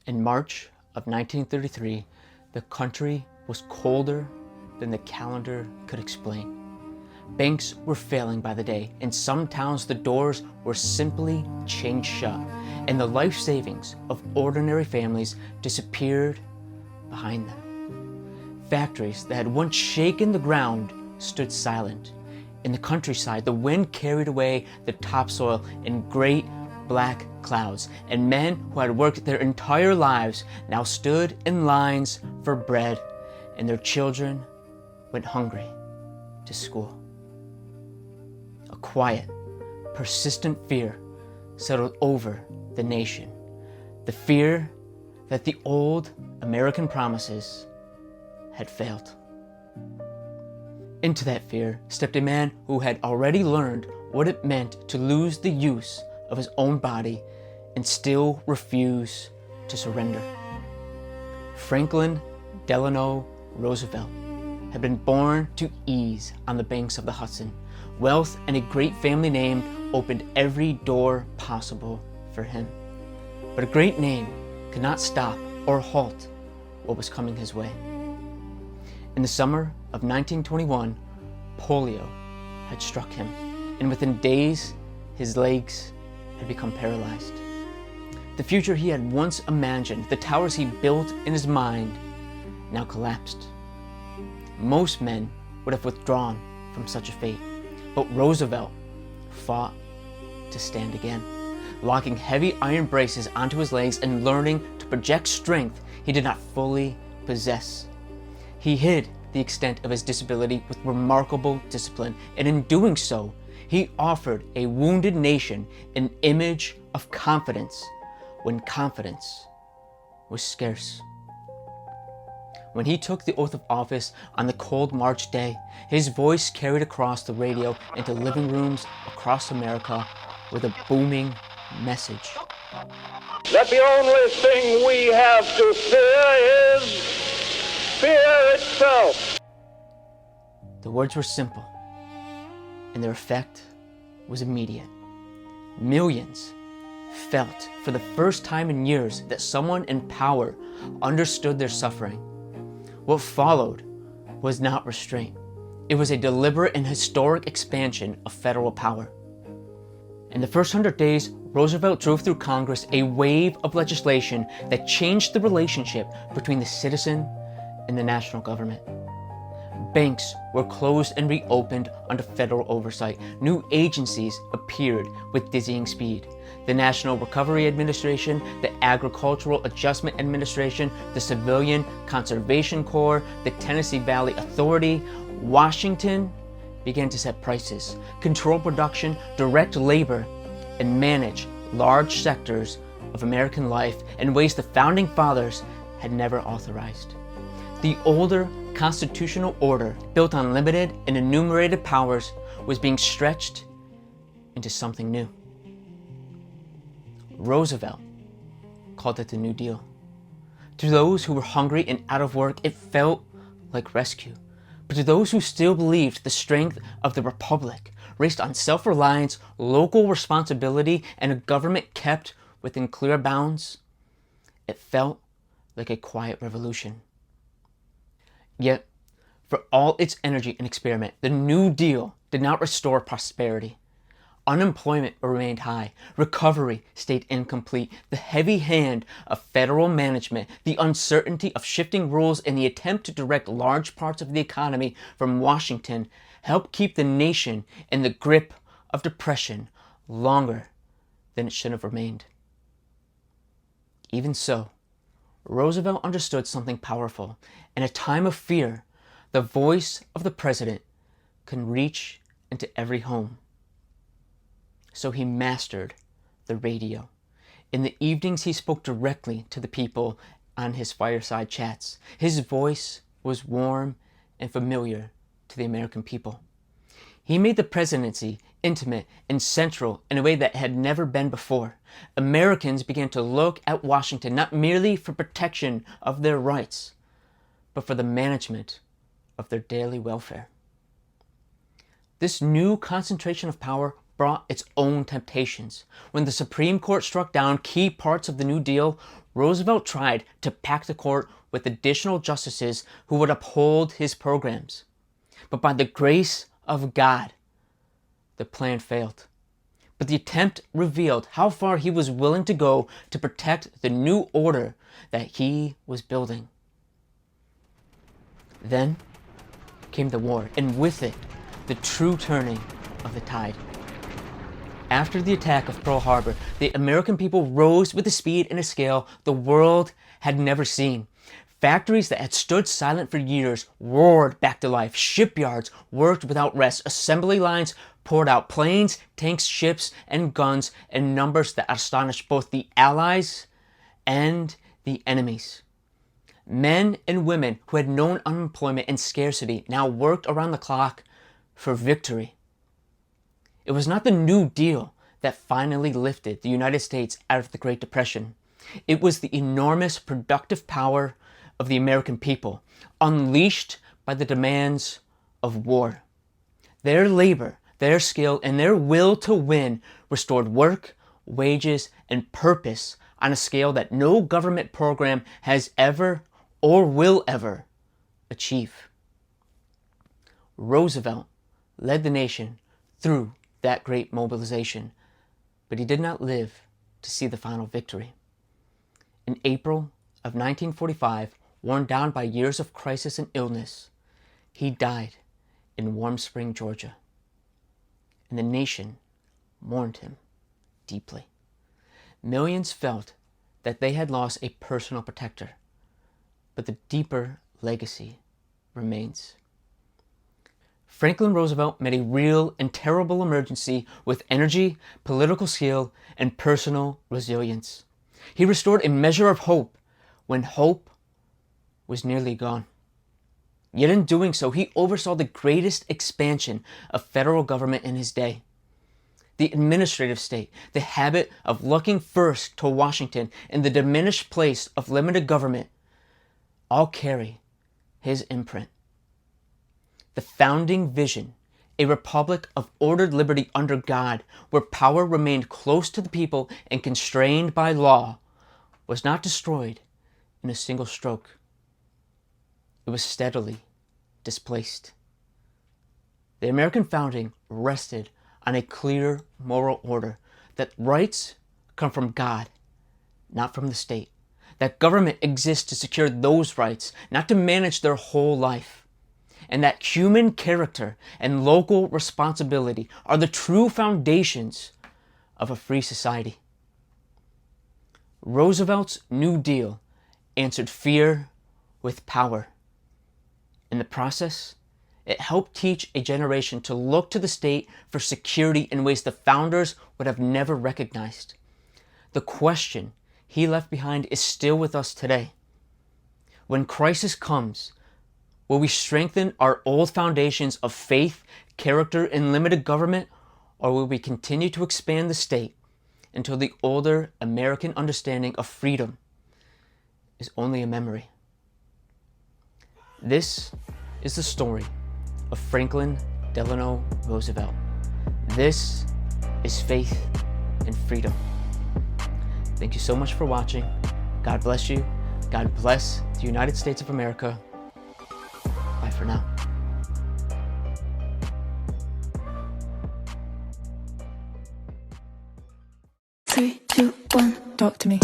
In March of 1933, the country was colder than the calendar could explain. Banks were failing by the day. In some towns, the doors were simply chained shut, and the life savings of ordinary families disappeared behind them. Factories that had once shaken the ground stood silent. In the countryside, the wind carried away the topsoil in great black clouds, and men who had worked their entire lives now stood in lines for bread, and their children went hungry to school. A quiet, persistent fear settled over the nation. The fear that the old American promises had failed. Into that fear stepped a man who had already learned what it meant to lose the use of his own body and still refuse to surrender. Franklin Delano Roosevelt had been born to ease on the banks of the Hudson. Wealth and a great family name opened every door possible for him. But a great name could not stop or halt what was coming his way. In the summer of 1921, polio had struck him, and within days, his legs had become paralyzed. The future he had once imagined, the towers he built in his mind, now collapsed. Most men would have withdrawn from such a fate, but Roosevelt fought to stand again, locking heavy iron braces onto his legs and learning to project strength he did not fully possess. He hid the extent of his disability with remarkable discipline, and in doing so, he offered a wounded nation an image of confidence when confidence was scarce. When he took the oath of office on the cold March day, his voice carried across the radio into living rooms across America with a booming message. That the only thing we have to fear is fear itself. The words were simple, and their effect was immediate. Millions felt for the first time in years that someone in power understood their suffering. What followed was not restraint. It was a deliberate and historic expansion of federal power. In the first 100 days, Roosevelt drove through Congress a wave of legislation that changed the relationship between the citizen and the national government. Banks were closed and reopened under federal oversight. New agencies appeared with dizzying speed. The National Recovery Administration, the Agricultural Adjustment Administration, the Civilian Conservation Corps, the Tennessee Valley Authority. Washington began to set prices, control production, direct labor, and manage large sectors of American life in ways the Founding Fathers had never authorized. The older constitutional order, built on limited and enumerated powers, was being stretched into something new. Roosevelt called it the New Deal. To those who were hungry and out of work, it felt like rescue. But to those who still believed the strength of the Republic raced on self-reliance, local responsibility, and a government kept within clear bounds, it felt like a quiet revolution. Yet, for all its energy and experiment, the New Deal did not restore prosperity. Unemployment remained high. Recovery stayed incomplete. The heavy hand of federal management, the uncertainty of shifting rules, and the attempt to direct large parts of the economy from Washington helped keep the nation in the grip of depression longer than it should have remained. Even so, Roosevelt understood something powerful. In a time of fear, the voice of the president can reach into every home. So he mastered the radio. In the evenings, he spoke directly to the people on his fireside chats. His voice was warm and familiar to the American people. He made the presidency intimate and central in a way that had never been before. Americans began to look at Washington not merely for protection of their rights, but for the management of their daily welfare. This new concentration of power brought its own temptations. When the Supreme Court struck down key parts of the New Deal, Roosevelt tried to pack the court with additional justices who would uphold his programs. But by the grace of God, the plan failed. But the attempt revealed how far he was willing to go to protect the new order that he was building. Then came the war, and with it, the true turning of the tide. After the attack of Pearl Harbor, the American people rose with a speed and a scale the world had never seen. Factories that had stood silent for years roared back to life. Shipyards worked without rest. Assembly lines poured out planes, tanks, ships, and guns in numbers that astonished both the Allies and the enemies. Men and women who had known unemployment and scarcity now worked around the clock for victory. It was not the New Deal that finally lifted the United States out of the Great Depression. It was the enormous productive power of the American people, unleashed by the demands of war. Their labor, their skill, and their will to win restored work, wages, and purpose on a scale that no government program has ever or will ever achieve. Roosevelt led the nation through that great mobilization, but he did not live to see the final victory. In April of 1945, worn down by years of crisis and illness, he died in Warm Spring, Georgia, and the nation mourned him deeply. Millions felt that they had lost a personal protector, but the deeper legacy remains. Franklin Roosevelt met a real and terrible emergency with energy, political skill, and personal resilience. He restored a measure of hope when hope was nearly gone. Yet in doing so, he oversaw the greatest expansion of federal government in his day. The administrative state, the habit of looking first to Washington, and the diminished place of limited government all carry his imprint. The founding vision, a republic of ordered liberty under God, where power remained close to the people and constrained by law, was not destroyed in a single stroke. It was steadily displaced. The American founding rested on a clear moral order that rights come from God, not from the state. That government exists to secure those rights, not to manage their whole life. And that human character and local responsibility are the true foundations of a free society. Roosevelt's New Deal answered fear with power. In the process, it helped teach a generation to look to the state for security in ways the founders would have never recognized. The question he left behind is still with us today. When crisis comes, will we strengthen our old foundations of faith, character, and limited government, or will we continue to expand the state until the older American understanding of freedom is only a memory? This is the story of Franklin Delano Roosevelt. This is faith and freedom. Thank you so much for watching. God bless you. God bless the United States of America. Bye for now. 3, 2, 1, talk to me.